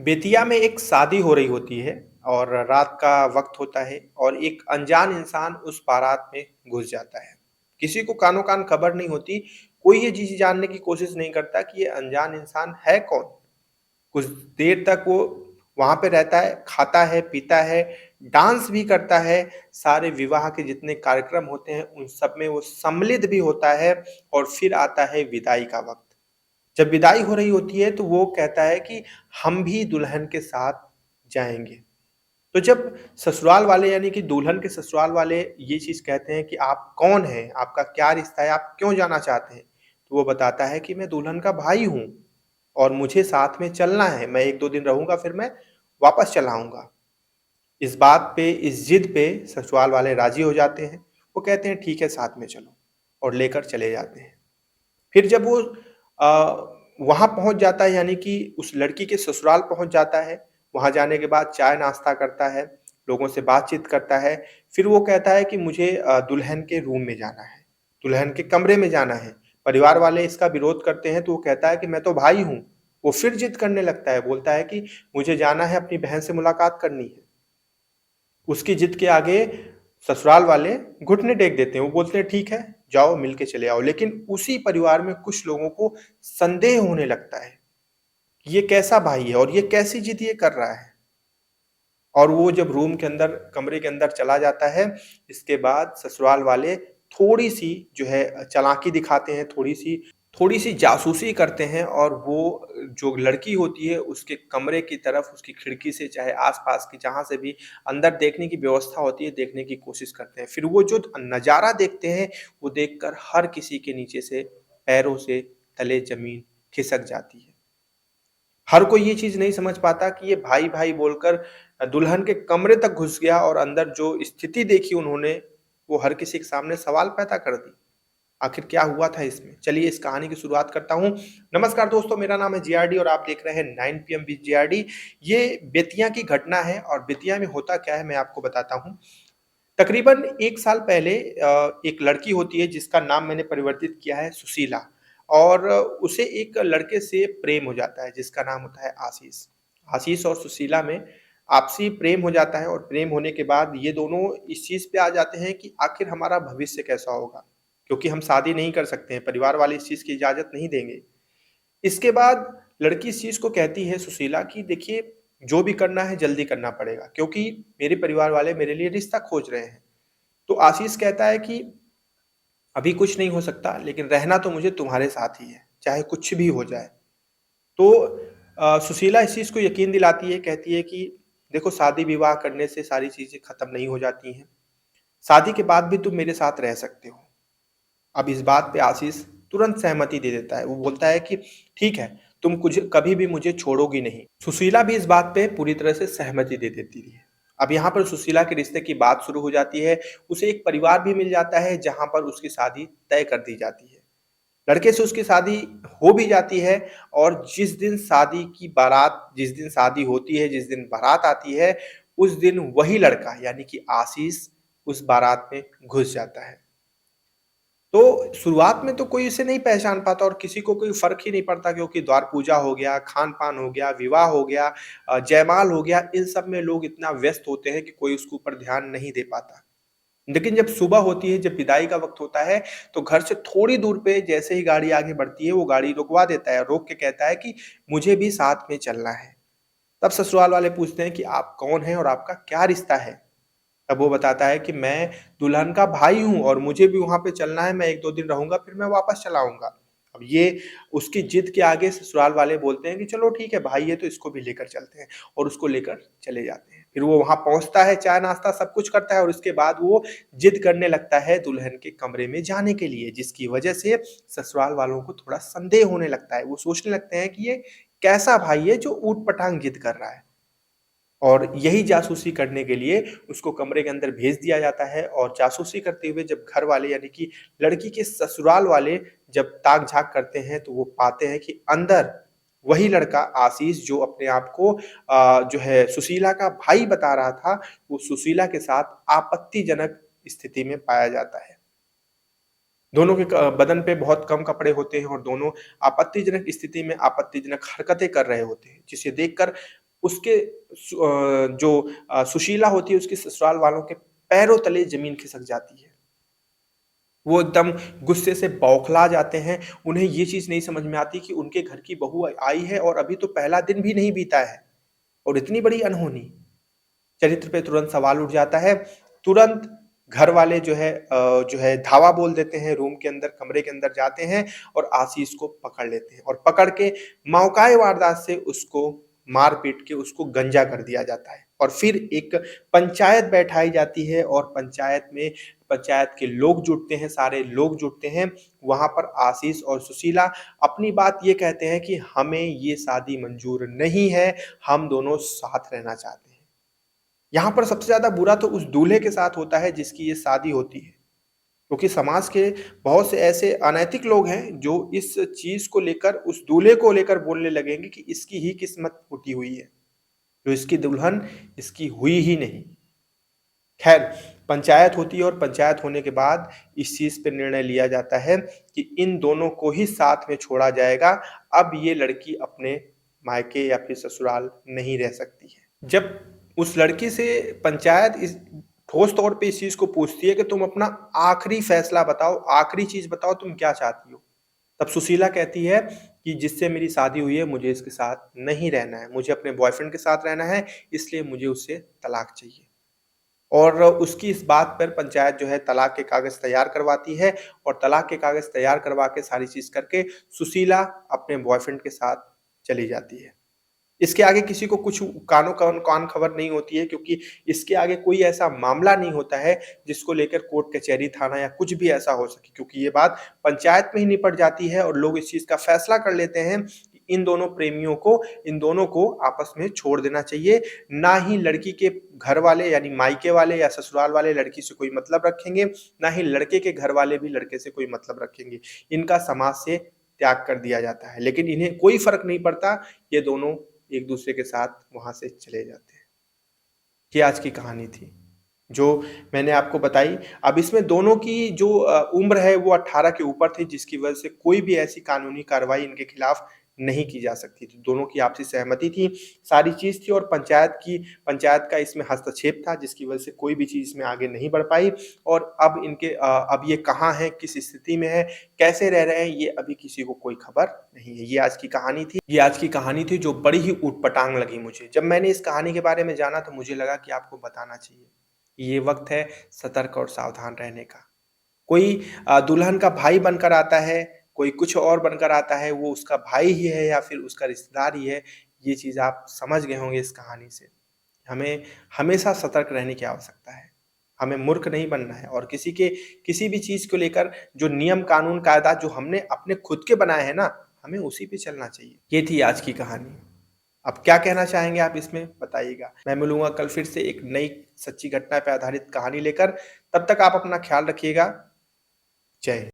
बेतिया में एक शादी हो रही होती है और रात का वक्त होता है और एक अनजान इंसान उस बारात में घुस जाता है। किसी को कानो कान खबर नहीं होती, कोई ये चीज़ जानने की कोशिश नहीं करता कि ये अनजान इंसान है कौन? कुछ देर तक वो वहाँ पे रहता है, खाता है, पीता है, डांस भी करता है, सारे विवाह के जितने कार्यक्रम होते हैं उन सब में वो सम्मिलित भी होता है और फिर आता है विदाई का वक़्त। जब विदाई हो रही होती है तो वो कहता है कि हम भी दुल्हन के साथ जाएँगे। तो जब ससुराल वाले यानी कि दुल्हन के ससुराल वाले ये चीज़ कहते हैं कि आप कौन हैं? आपका क्या रिश्ता है? आप क्यों जाना चाहते हैं? तो वो बताता है कि मैं दुल्हन का भाई हूँ और मुझे साथ में चलना है। मैं 1-2 दिन रहूँगा फिर मैं वापस चला आऊँगा। इस बात पे, इस ज़िद पे ससुराल वाले राज़ी हो जाते हैं। वो कहते हैं ठीक है साथ में चलो और लेकर चले जाते हैं। फिर जब वो वहाँ पहुँच जाता है यानी कि उस लड़की के ससुराल पहुँच जाता है, वहाँ जाने के बाद चाय-नाश्ता करता है, लोगों से बातचीत करता है, फिर वो कहता है कि मुझे दुल्हन के रूम में जाना है, दुल्हन के कमरे में जाना है। परिवार वाले इसका विरोध करते हैं तो वो कहता है कि मैं तो भाई हूँ। वो फिर ज़िद करने लगता है, बोलता है कि मुझे जाना है, अपनी बहन से मुलाकात करनी है। उसकी जिद के आगे ससुराल वाले घुटने टेक देते हैं। वो बोलते हैं ठीक है, जाओ मिल के चले आओ। लेकिन उसी परिवार में कुछ लोगों को संदेह होने लगता है कि ये कैसा भाई है और ये कैसी जिद ये कर रहा है। और वो जब रूम के अंदर कमरे के अंदर चला जाता है, इसके बाद ससुराल वाले थोड़ी-सी जो है चालाकी दिखाते हैं, थोड़ी-सी जासूसी करते हैं और वो जो लड़की होती है उसके कमरे की तरफ उसकी खिड़की से चाहे आस-पास की जहाँ से भी अंदर देखने की व्यवस्था होती है, देखने की कोशिश करते हैं। फिर वो जो नज़ारा देखते हैं, वो देखकर हर किसी के नीचे से पैरों से तले ज़मीन खिसक जाती है। हर कोई ये चीज़ नहीं समझ पाता कि ये भाई-भाई बोलकर दुल्हन के कमरे तक घुस गया और अंदर जो स्थिति देखी उन्होंने, वो हर किसी के सामने सवाल पैदा कर दी। आखिर क्या हुआ था इसमें? चलिए इस कहानी की शुरुआत करता हूँ। नमस्कार दोस्तों, मेरा नाम है जीआरडी और आप देख रहे हैं 9 पीएम विद जीआरडी। ये बेतिया की घटना है और बेतिया में होता क्या है मैं आपको बताता हूँ। तकरीबन 1 साल पहले एक लड़की होती है जिसका नाम मैंने परिवर्तित किया है सुशीला और उसे एक लड़के से प्रेम हो जाता है जिसका नाम होता है आशीष। आशीष और सुशीला में आपसी प्रेम हो जाता है और प्रेम होने के बाद ये दोनों इस चीज़ पे आ जाते हैं कि आखिर हमारा भविष्य कैसा होगा? क्योंकि हम शादी नहीं कर सकते हैं, परिवार वाले इस चीज़ की इजाज़त नहीं देंगे। इसके बाद लड़की इस चीज़ को कहती है सुशीला कि देखिए, जो भी करना है जल्दी करना पड़ेगा क्योंकि मेरे परिवार वाले मेरे लिए रिश्ता खोज रहे हैं। तो आशीष कहता है कि अभी कुछ नहीं हो सकता लेकिन रहना तो मुझे तुम्हारे साथ ही है, चाहे कुछ भी हो जाए। तो सुशीला इस चीज़ को यकीन दिलाती है, कहती है कि देखो शादी-विवाह करने से सारी चीज़ें खत्म नहीं हो जाती हैं। शादी के बाद भी तुम मेरे साथ रह सकते हो। अब इस बात पे आशीष तुरंत सहमति दे देता है। वो बोलता है कि ठीक है, तुम कुछ कभी भी मुझे छोड़ोगी नहीं। सुशीला भी इस बात पे पूरी तरह से सहमति दे देती है। अब यहाँ पर सुशीला के रिश्ते की बात शुरू हो जाती है। उसे एक परिवार भी मिल जाता है जहाँ पर उसकी शादी तय कर दी जाती है। लड़के से उसकी शादी हो भी जाती है और जिस दिन शादी होती है, जिस दिन बारात आती है, उस दिन वही लड़का यानी कि आशीष उस बारात में घुस जाता है। तो शुरुआत में तो कोई इसे नहीं पहचान पाता और किसी को कोई फ़र्क ही नहीं पड़ता क्योंकि द्वार पूजा हो गया, खान-पान हो गया, विवाह हो गया, जयमाल हो गया, इन सब में लोग इतना व्यस्त होते हैं कि कोई उसके ऊपर ध्यान नहीं दे पाता। लेकिन जब सुबह होती है, जब विदाई का वक़्त होता है, तो घर से थोड़ी दूर पे जैसे ही गाड़ी आगे बढ़ती है, वो गाड़ी रुकवा देता है, रोक के कहता है कि मुझे भी साथ में चलना है। तब ससुराल वाले पूछते हैं कि आप कौन हैं और आपका क्या रिश्ता है? तब वो बताता है कि मैं दुल्हन का भाई हूँ और मुझे भी वहाँ पे चलना है, मैं 1-2 दिन रहूँगा फिर मैं वापस चला आऊँगा। अब ये उसकी जिद के आगे ससुराल वाले बोलते हैं कि चलो ठीक है भाई है तो इसको भी लेकर चलते हैं और उसको लेकर चले जाते हैं। फिर वो वहाँ पहुँचता है, चाय-नाश्ता सब कुछ करता है और उसके बाद वो जिद करने लगता है दुल्हन के कमरे में जाने के लिए, जिसकी वजह से ससुराल वालों को थोड़ा संदेह होने लगता है। वो सोचने लगते हैं कि ये कैसा भाई है जो ऊट-पटांग जिद कर रहा है। और यही जासूसी करने के लिए उसको कमरे के अंदर भेज दिया जाता है और जासूसी करते हुए जब घर वाले यानी कि लड़की के ससुराल वाले जब ताक-झाँक करते हैं तो वो पाते हैं कि अंदर वही लड़का आशीष जो अपने आप को जो है सुशीला का भाई बता रहा था, वो सुशीला के साथ आपत्तिजनक स्थिति में पाया जाता है। दोनों के बदन पे बहुत कम कपड़े होते हैं और दोनों आपत्तिजनक स्थिति में आपत्तिजनक हरकतें कर रहे होते हैं, जिसे देखकर उसके सुशीला होती है उसके ससुराल वालों के पैरों तले ज़मीन खिसक जाती है। वो एकदम गुस्से से बौखला जाते हैं, उन्हें ये चीज़ नहीं समझ में आती कि उनके घर की बहू आई है और अभी तो पहला दिन भी नहीं बीता है और इतनी बड़ी अनहोनी। चरित्र पे तुरंत सवाल उठ जाता है, तुरंत घर वाले जो है धावा बोल देते हैं, रूम के अंदर कमरे के अंदर जाते हैं और आशीष को पकड़ लेते हैं और पकड़ के मौकाए वारदात से उसको मार-पीट के उसको गंजा कर दिया जाता है। और फिर एक पंचायत बैठाई जाती है और पंचायत के लोग जुटते हैं, सारे लोग जुटते हैं। वहाँ पर आशीष और सुशीला अपनी बात ये कहते हैं कि हमें ये शादी मंज़ूर नहीं है, हम दोनों साथ रहना चाहते हैं। यहाँ पर सबसे ज़्यादा बुरा तो उस दूल्हे के साथ होता है जिसकी ये शादी होती है। क्योंकि समाज के बहुत से ऐसे अनैतिक लोग हैं जो इस चीज़ को लेकर उस दूल्हे को लेकर बोलने लगेंगे कि इसकी ही किस्मत फूटी हुई है, जो इसकी दुल्हन इसकी हुई ही नहीं। खैर, पंचायत होती है और पंचायत होने के बाद इस चीज़ पे निर्णय लिया जाता है कि इन दोनों को ही साथ में छोड़ा जाएगा। अब ये लड़की अपने मायके या फिर ससुराल नहीं रह सकती है। जब उस लड़की से पंचायत इस ठोस तौर पे इस चीज़ को पूछती है कि तुम अपना आखिरी फैसला बताओ, आखिरी चीज़ बताओ तुम क्या चाहती हो? तब सुशीला कहती है कि जिससे मेरी शादी हुई है मुझे इसके साथ नहीं रहना है, मुझे अपने बॉयफ्रेंड के साथ रहना है, इसलिए मुझे उससे तलाक चाहिए। और उसकी इस बात पर पंचायत जो है तलाक के कागज़ तैयार करवाती है और तलाक के कागज़ तैयार करवा के सारी चीज़ करके सुशीला अपने बॉयफ्रेंड के साथ चली जाती है। इसके आगे किसी को कुछ कान खबर नहीं होती है क्योंकि इसके आगे कोई ऐसा मामला नहीं होता है जिसको लेकर कोर्ट कचहरी, थाना या कुछ भी ऐसा हो सके क्योंकि ये बात पंचायत में ही निपट जाती है और लोग इस चीज़ का फैसला कर लेते हैं कि इन दोनों को आपस में छोड़ देना चाहिए। ना ही लड़की के घर वाले यानी मायके वाले या ससुराल वाले लड़की से कोई मतलब रखेंगे, ना ही लड़के के घर वाले भी लड़के से कोई मतलब रखेंगे। इनका समाज से त्याग कर दिया जाता है, लेकिन इन्हें कोई फ़र्क नहीं पड़ता, ये दोनों एक-दूसरे के साथ वहाँ से चले जाते हैं। ये आज की कहानी थी, जो मैंने आपको बताई। अब इसमें दोनों की जो उम्र है वो 18 के ऊपर थी जिसकी वजह से कोई भी ऐसी कानूनी कार्रवाई इनके खिलाफ नहीं की जा सकती थी। दोनों की आपसी सहमति थी, सारी चीज़ थी और पंचायत का इसमें हस्तक्षेप था जिसकी वजह से कोई भी चीज़ इसमें आगे नहीं बढ़ पाई और अब ये कहाँ हैं, किस स्थिति में हैं, कैसे रह रहे हैं, ये अभी किसी को कोई खबर नहीं है। ये आज की कहानी थी जो बड़ी ही ऊट-पटांग लगी मुझे। जब मैंने इस कहानी के बारे में जाना तो मुझे लगा कि आपको बताना चाहिए। ये वक़्त है सतर्क और सावधान रहने का। कोई दुल्हन का भाई बनकर आता है, कोई कुछ और बनकर आता है, वो उसका भाई ही है या फिर उसका रिश्तेदार ही है, ये चीज़ आप समझ गए होंगे इस कहानी से। हमें हमेशा सतर्क रहने की आवश्यकता है। हमें मूर्ख नहीं बनना है और किसी भी चीज़ को लेकर जो नियम, कानून, कायदा जो हमने अपने खुद के बनाए हैं ना, हमें उसी पे चलना चाहिए। ये थी आज की कहानी। अब क्या कहना चाहेंगे आप इसमें बताइएगा। मैं मिलूँगा कल फिर से एक नई सच्ची घटना पे आधारित कहानी लेकर। तब तक आप अपना ख़्याल रखिएगा। जय हिंद।